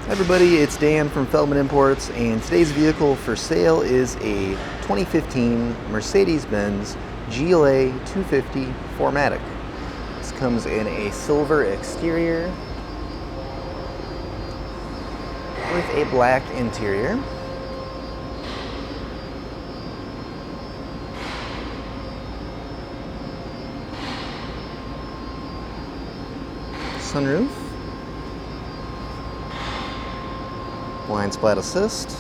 Hi everybody, it's Dan from Feldmann Imports, and today's vehicle for sale is a 2015 Mercedes-Benz GLA 250 4MATIC. This comes in a silver exterior with a black interior. Sunroof. Blind spot assist.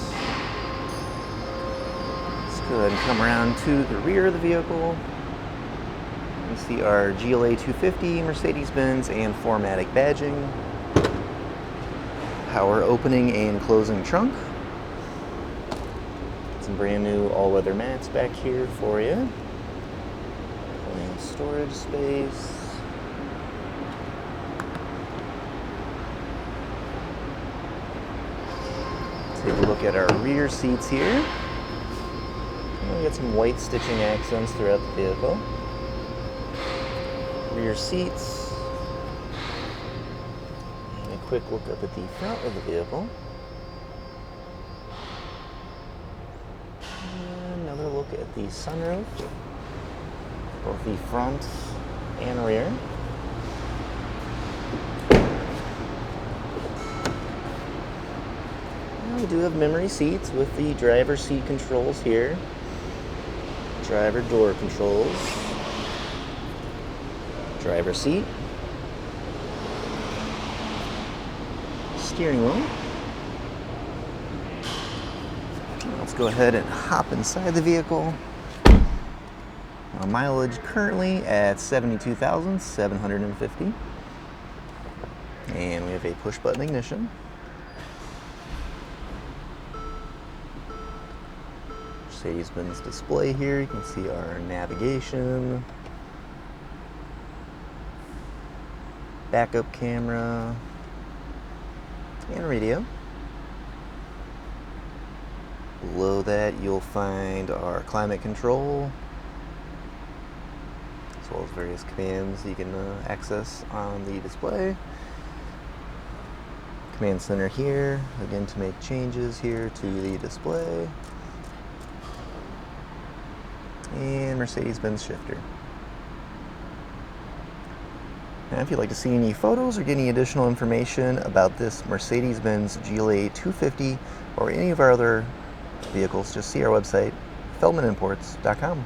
Let's go ahead and come around to the rear of the vehicle. You see our GLA 250, Mercedes-Benz, and 4MATIC badging. Power opening and closing trunk. Some brand new all-weather mats back here for you. Plenty of storage space. Take a look at our rear seats here. We got some white stitching accents throughout the vehicle. Rear seats. And a quick look up at the front of the vehicle. And another look at the sunroof, both the front and rear. We do have memory seats with the driver seat controls here, driver door controls, driver seat, steering wheel. Let's go ahead and hop inside the vehicle. Mileage currently at 72,750, and we have a push button ignition. Mercedes-Benz display here. You can see our navigation, backup camera, and radio. Below that you'll find our climate control, as well as various commands you can access on the display. Command center here, again to make changes here to the display. And Mercedes-Benz shifter. Now, if you'd like to see any photos or get any additional information about this Mercedes-Benz GLA 250 or any of our other vehicles, just see our website, feldmanimports.com.